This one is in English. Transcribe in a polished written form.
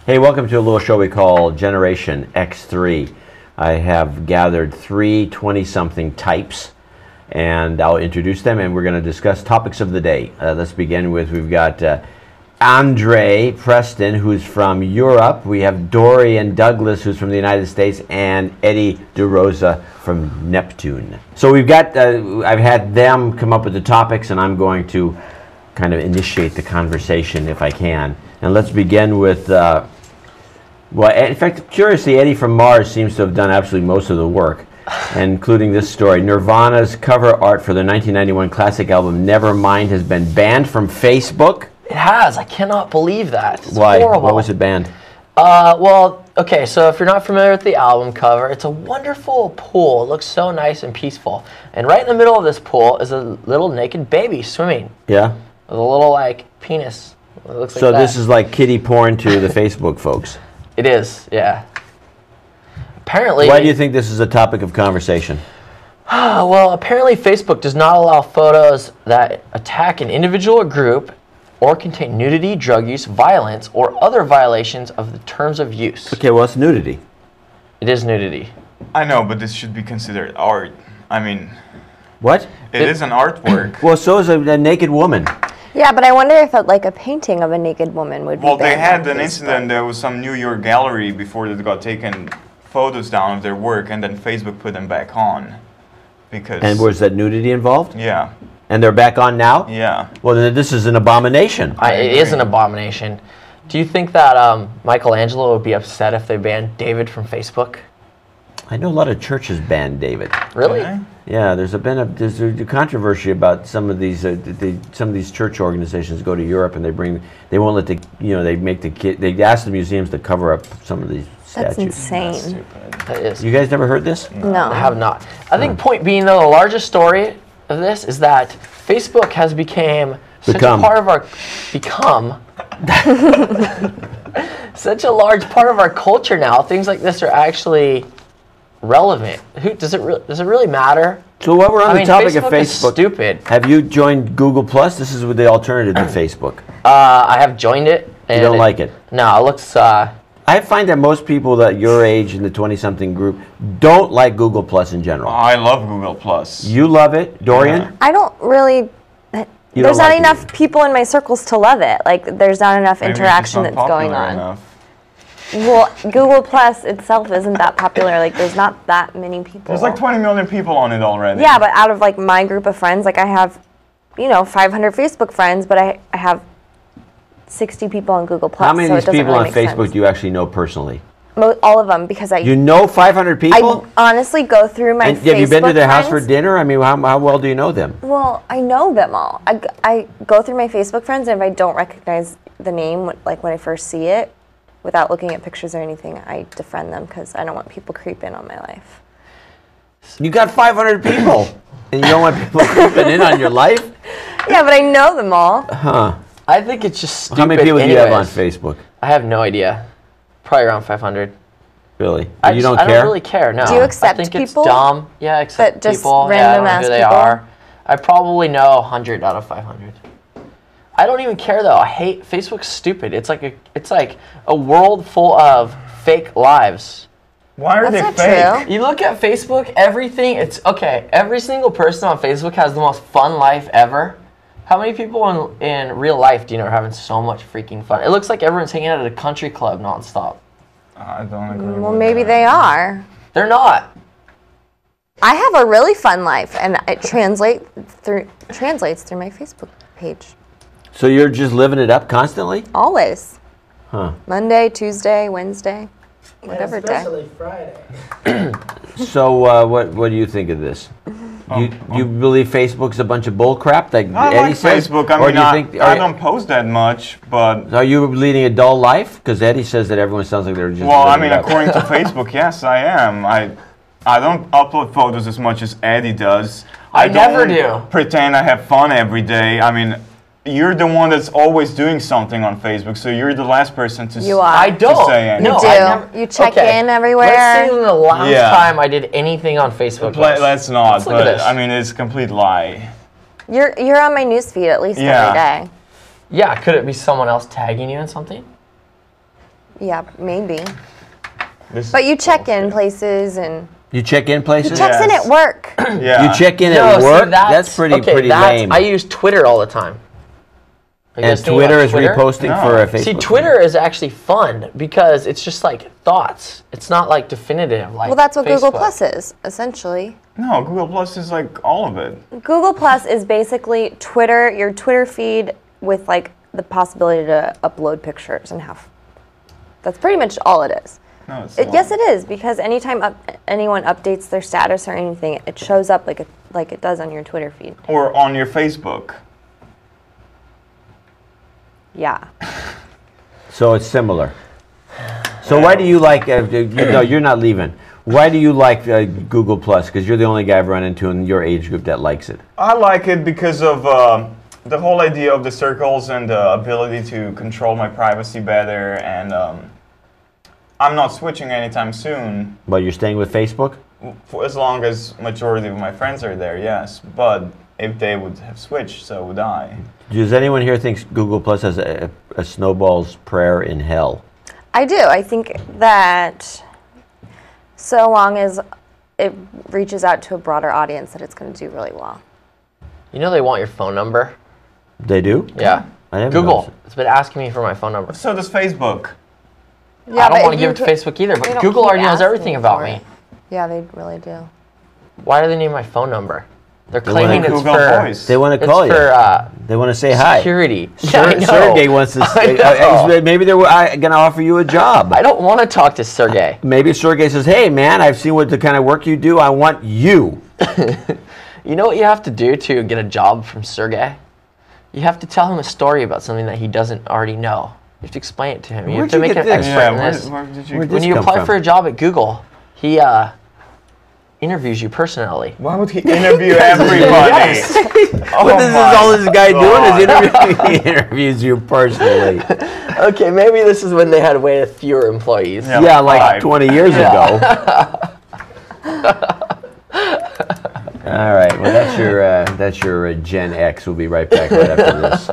Hey, welcome to a little show we call Generation X3. I have gathered 3 20-something types, and I'll introduce them, and we're going to discuss topics of the day. Let's begin with, we've got Andrej Preston, who's from Europe. We have Dorian Douglass, who's from the United States, and Eddie DeRosa from Neptune. So we've got, I've had them come up with the topics, and I'm going to kind of initiate the conversation if I can. And let's begin with, well, in fact, curiously, Eddie from Mars seems to have done absolutely most of the work, including this story. Nirvana's cover art for the 1991 classic album Nevermind has been banned from Facebook. It has. I cannot believe that. It's Why? horrible. Why was it banned? Well, okay, so if you're not familiar with the album cover, it's a wonderful pool. It looks so nice and peaceful. And right in the middle of this pool is a little naked baby swimming. Yeah? With a little, like, penis. It looks like So that. this is like kiddie porn to the Facebook folks. It is, yeah. Apparently... Why do you think this is a topic of conversation? Well, apparently Facebook does not allow photos that attack an individual or group or contain nudity, drug use, violence, or other violations of the terms of use. Okay, well, it's nudity. It is nudity. I know, but this should be considered art. I mean... What? It is an artwork. Well, so is a naked woman. Yeah, but I wonder if like a painting of a naked woman would be Well, they banned had on an Facebook. incident. There was some New York gallery before they got taken photos down of their work, and then Facebook put them back on. Because... And was that nudity involved? Yeah. And they're back on now? Yeah. Well, then this is an abomination. It is an abomination. Do you think that Michelangelo would be upset if they banned David from Facebook? I know a lot of churches banned David. Really? Okay. Yeah, there's a controversy about some of these church organizations go to Europe and they won't let they ask the museums to cover up some of these That's statues. insane. That is. You guys never heard this? No. I have not. I think point being, though, the largest story of this is that Facebook has become such a large part of our culture now. Things like this are actually relevant. Does it really matter? So while we're on the topic Facebook of is Facebook, stupid. have you joined Google Plus? This is the alternative to Facebook. I have joined it. You And don't like it? No, it looks. I find that most people that your age in the 20-something group don't like Google Plus in general. I love Google Plus. You love it, Dorian? Yeah. I don't really. You There's don't not like enough it. people in my circles to love it. Like, there's not enough Maybe it's interaction just that's not going popular on. enough. Well, Google Plus itself isn't that popular. Like, there's not that many people. There's like 20 million people on it already. Yeah, but out of like my group of friends, like I have, 500 Facebook friends, but I have 60 people on Google Plus. How many so of it these doesn't people really on make Facebook sense. do you actually know personally? All of them, because You know 500 people? I honestly go through my And Facebook have you been to their house for friends. dinner? I mean, how well do you know them? Well, I know them all. I go through my Facebook friends, and if I don't recognize the name, like when I first see it, without looking at pictures or anything, I defriend them because I don't want people creeping on my life. You got 500 people, and you don't want people creeping in on your life? Yeah, but I know them all. Huh. I think it's just stupid. How many people do you have on anyways. Facebook? I have no idea. Probably around 500. Really? I You don't care? I don't really care. No. Do you accept I think people? it's dumb. Yeah, accept That just people. random yeah, I don't know ass who they people? are. I probably know 100 out of 500. I don't even care though. I hate Facebook's stupid. It's like a world full of fake lives. Why are That's they not fake? true. You look at Facebook, every single person on Facebook has the most fun life ever. How many people in real life do you know are having so much freaking fun? It looks like everyone's hanging out at a country club nonstop. I don't agree Well, with maybe that. they are. They're not. I have a really fun life, and it translates through my Facebook page. So you're just living it up constantly? Always. Huh. Monday, Tuesday, Wednesday, whatever day. Especially Friday. So what do you think of this? You believe Facebook's a bunch of bull crap, like I Eddie like says? Facebook. Or I mean, do you think, I don't post that much, but... Are you leading a dull life? Because Eddie says that everyone sounds like they're just Well, I living mean, it up. according to Facebook, yes, I am. I don't upload photos as much as Eddie does. I never don't do. pretend I have fun every day. I mean, you're the one that's always doing something on Facebook, so you're the last person to You are. I don't. say anything. No, You do. I never, You check okay. in everywhere. Let's say the last Yeah. time I did anything on Facebook. was. Let's not, Let's look at but this. I mean, it's a complete lie. You're on my newsfeed at least Yeah. every day. Yeah, could it be someone else tagging you in something? Yeah, maybe. This But you is check in bullshit. places and You check in he places? checks in at work. Yeah. You check in No, at see, work? That's pretty lame. I use Twitter all the time. Are you And guys thinking Twitter about is Twitter? reposting No. for a Facebook. See, Twitter is actually fun because it's just like thoughts. It's not like definitive like Well, that's what Google Facebook. Plus is, essentially. No, Google Plus is like all of it. Google Plus is basically Twitter, your Twitter feed with like the possibility to upload pictures and have. That's pretty much all it is. No, it's Yes, it is, because anytime anyone updates their status or anything, it shows up like it does on your Twitter feed. Or on your Facebook. Yeah. So it's similar. So why do you like, no, you're not leaving. Why do you like Google Plus? Because you're the only guy I've run into in your age group that likes it. I like it because of the whole idea of the circles and the ability to control my privacy better. And I'm not switching anytime soon, But you're staying with Facebook? for as long as majority of my friends are there, yes. But if they would have switched, so would I. Does anyone here think Google Plus has a snowball's prayer in hell? I do. I think that so long as it reaches out to a broader audience, that it's going to do really well. You know they want your phone number? They do? Yeah. I haven't Google. noticed it. It's been asking me for my phone number. So does Facebook. Yeah, I don't but want if to give you it to put- Facebook either, they but don't Google keep already knows asking everything about for me. it. Yeah, they really do. Why do they need my phone number? They're wanna claiming it's Google for Voice. They want to it's call you. for They want to say hi. security. Yeah, I know. Sergey wants to say, I know. maybe they're going to offer you a job. I don't want to talk to Sergey. Maybe Sergey says, hey, man, I've seen what the kind of work you do. I want you. You know what you have to do to get a job from Sergey? You have to tell him a story about something that he doesn't already know. You have to explain it to him. You Where'd have to you make get an this? expert in this. Where did you? Where'd When this you come apply from? for a job at Google, he interviews you personally. Why would he interview everybody? What is all this guy doing is he interviews you personally. Okay, maybe this is when they had way fewer employees. Yeah. Yeah, like 5. 20 years ago. All right, well, that's your Gen X. We'll be right back right after this.